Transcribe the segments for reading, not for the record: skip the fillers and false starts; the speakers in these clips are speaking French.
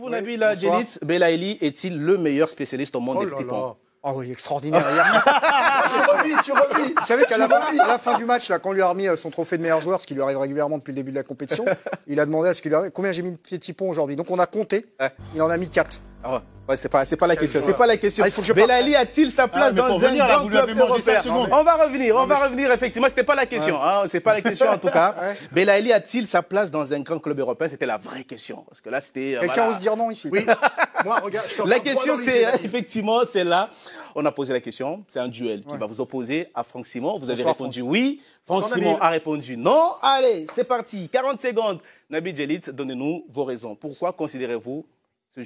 vous, Nabil Djellits, Belaïli est-il le meilleur spécialiste au monde des petits ponts? Ah oui, extraordinaire. Tu revis. Vous savez qu'à la fin du match, là, quand on lui a remis son trophée de meilleur joueur, ce qui lui arrive régulièrement depuis le début de la compétition, il a demandé à ce qu'il lui arrive combien j'ai mis de petits ponts aujourd'hui. Donc on a compté, il en a mis 4. Ah ouais, c'est pas la question. C'est pas la question. Ah, Belaïli a-t-il sa place dans un grand club européen? On va revenir. Effectivement, c'était pas la question. C'est pas la question en tout cas. Belaïli a-t-il sa place dans un grand club européen? C'était la vraie question. Parce que là, c'était. Quelqu'un ose dire non ici? Oui. Moi, regarde. La question, c'est effectivement celle-là. On a posé la question. C'est un duel qui va vous opposer à Franck Simon. Vous avez répondu oui. Franck Simon a répondu non. Allez, c'est parti. 40 secondes. Nabil Djellits, donnez-nous vos raisons. Pourquoi considérez-vous que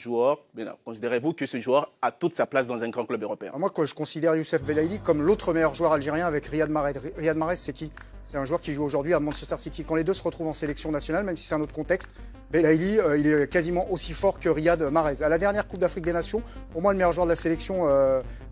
ce joueur a toute sa place dans un grand club européen? Moi, je considère Youssef Belaïli comme l'autre meilleur joueur algérien avec Riyad Mahrez. Riyad Mahrez, c'est qui? C'est un joueur qui joue aujourd'hui à Manchester City. Quand les deux se retrouvent en sélection nationale, même si c'est un autre contexte, Belaïli, il est quasiment aussi fort que Riyad Mahrez. À la dernière Coupe d'Afrique des Nations, pour moi, le meilleur joueur de la sélection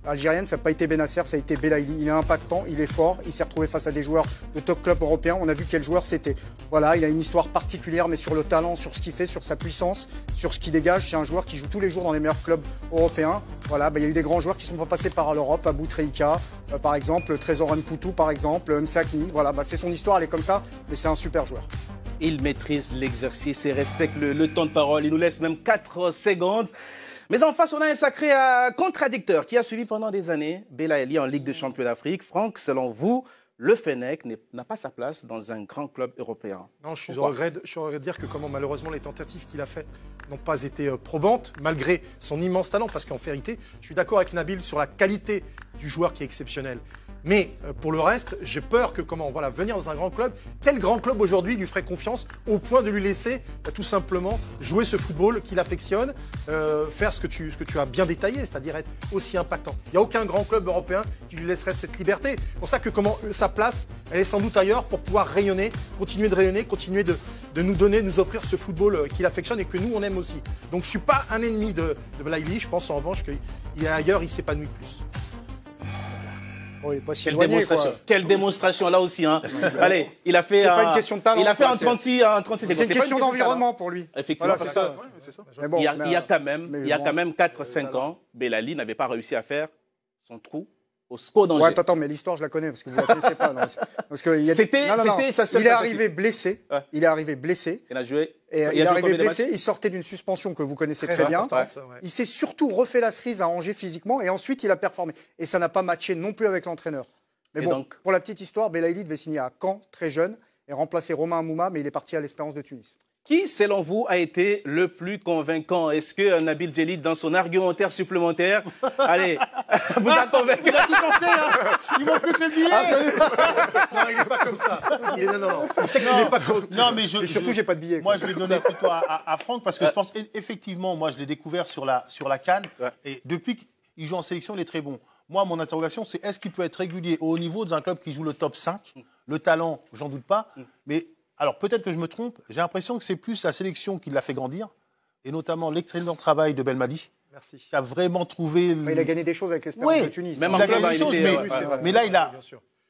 algérienne, ça n'a pas été Benasser, ça a été Belaïli. Il est impactant, il est fort, il s'est retrouvé face à des joueurs de top club européens. On a vu quel joueur c'était. Voilà, il a une histoire particulière, mais sur le talent, sur ce qu'il fait, sur sa puissance, sur ce qu'il dégage. C'est un joueur qui joue tous les jours dans les meilleurs clubs européens. Voilà, il y a eu des grands joueurs qui ne sont pas passés par l'Europe, Abou Treika, par exemple, Trésor Mpoutou, par exemple, Msakni. Voilà, c'est son histoire, elle est comme ça, mais c'est un super joueur. Il maîtrise l'exercice et respecte le temps de parole. Il nous laisse même 4 secondes. Mais en face, on a un sacré contradicteur qui a suivi pendant des années Belaïli en Ligue des Champions d'Afrique. Franck, selon vous, le Fennec n'a pas sa place dans un grand club européen? Non, je suis au regret de dire que malheureusement les tentatives qu'il a faites n'ont pas été probantes, malgré son immense talent, parce qu'en vérité, je suis d'accord avec Nabil sur la qualité du joueur qui est exceptionnel. Mais pour le reste, j'ai peur que venir dans un grand club, quel grand club aujourd'hui lui ferait confiance au point de lui laisser tout simplement jouer ce football qu'il affectionne, faire ce que tu as bien détaillé, c'est-à-dire être aussi impactant. Il n'y a aucun grand club européen qui lui laisserait cette liberté. C'est pour ça que sa place, elle est sans doute ailleurs pour pouvoir rayonner, continuer de nous offrir ce football qu'il affectionne et que nous on aime aussi. Donc je ne suis pas un ennemi de Belaïli, je pense en revanche qu'ailleurs il s'épanouit plus. Oui, pas si Quelle éloigné, démonstration. Quelle démonstration là aussi. Hein. Allez, il a fait. C'est pas une question de talent. Il a fait en 36 secondes. C'est une question d'environnement pour lui. Effectivement, voilà, c'est ça. Il y a quand même 4-5 ans, Belaïli n'avait pas réussi à faire son trou au SCO d'Angers. Ouais, attends, mais l'histoire, je la connais parce que vous ne la connaissez pas. C'était sa seule. Il est arrivé blessé. Il a joué. Il est arrivé blessé, il sortait d'une suspension que vous connaissez très bien. Il s'est surtout refait la cerise à Angers physiquement et ensuite il a performé. Et ça n'a pas matché non plus avec l'entraîneur. Mais bon, pour la petite histoire, Belaïli devait signer à Caen, très jeune, et remplacer Romain Amouma, mais il est parti à l'Espérance de Tunis. Qui, selon vous, a été le plus convaincant? Est-ce que Nabil Djellits, dans son argumentaire supplémentaire, allez, vous a convaincu? Il a tout tenté, hein. Il manque plus que le billet. Non, il n'est pas comme ça. Non. Il sait que tu n'es pas comme ça. Non, mais surtout, j'ai pas de billet. Moi, je vais donner plutôt à Franck parce que je pense effectivement, moi, je l'ai découvert sur la CAN et depuis qu'il joue en sélection, il est très bon. Moi, mon interrogation, c'est est-ce qu'il peut être régulier au haut niveau dans un club qui joue le top 5? Le talent, j'en doute pas, mais alors, peut-être que je me trompe, j'ai l'impression que c'est plus la sélection qui l'a fait grandir, et notamment l'excellent travail de Belmadi. Merci. Qui a vraiment trouvé... Il a gagné des choses avec l'Espérance de Tunis. Même il a gagné des choses, mais là, il a,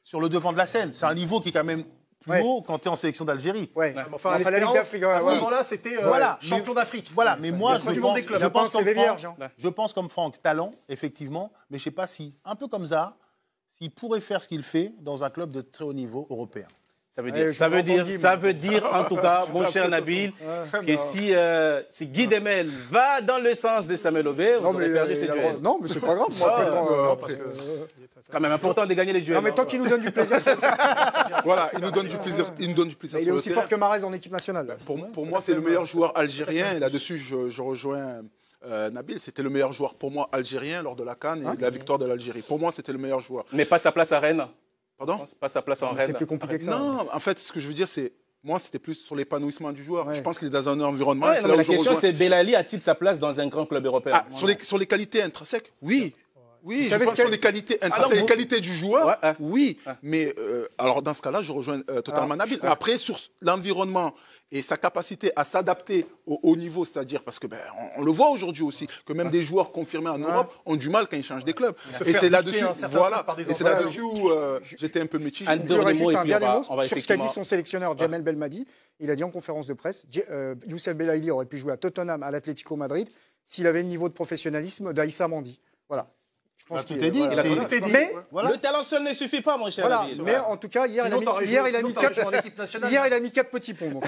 sur le devant de la scène, c'est un niveau qui est quand même plus haut quand tu es en sélection d'Algérie. Ouais. Enfin, la Ligue d'Afrique, à ce moment-là, c'était champion d'Afrique. Voilà, mais moi, je pense comme Franck, talent, effectivement, mais je ne sais pas si, un peu comme ça, s'il pourrait faire ce qu'il fait dans un club de très haut niveau européen. Ça veut dire, en tout cas, mon cher Nabil, que si Guy Demel va dans le sens de Samuel Obé, vous aurez perdu ce duel. Non, mais c'est pas grave. C'est quand même important de gagner les duels. Non, mais tant qu'il nous donne du plaisir. Voilà, il nous donne du plaisir. Il est aussi fort que Mahrez en équipe nationale. Pour moi, c'est le meilleur joueur algérien. Et là-dessus, je rejoins Nabil. C'était le meilleur joueur pour moi algérien lors de la CAN et de la victoire de l'Algérie. Pour moi, c'était le meilleur joueur. Mais pas sa place à Rennes. Pardon? Pas sa place en Rennes. C'est plus compliqué que ça. Non, en fait, ce que je veux dire, c'est... Moi, c'était plus sur l'épanouissement du joueur. Ouais. Je pense qu'il est dans un environnement... La question, c'est Belaïli a-t-il sa place dans un grand club européen? Sur les qualités intrinsèques, oui. Oui, je savez pense ce sur les qualités, les qualités du joueur, oui. Mais alors dans ce cas-là, je rejoins totalement Nabil. Après, sur l'environnement et sa capacité à s'adapter au haut niveau, c'est-à-dire parce que on le voit aujourd'hui aussi, que même des joueurs confirmés en Europe ont du mal quand ils changent des clubs. Et c'est là-dessus, où j'étais un peu mitigé. Un dernier mot sur ce qu'a dit son sélectionneur Djamel Belmadi. Il a dit en conférence de presse, Youssef Belaïli aurait pu jouer à Tottenham, à l'Atlético Madrid, s'il avait le niveau de professionnalisme d'Aïssa Mandi. Voilà. Je pense tout est dit. Mais le talent seul ne suffit pas, mon cher. Voilà. Mais en tout cas, hier, il a mis 4 petits ponts.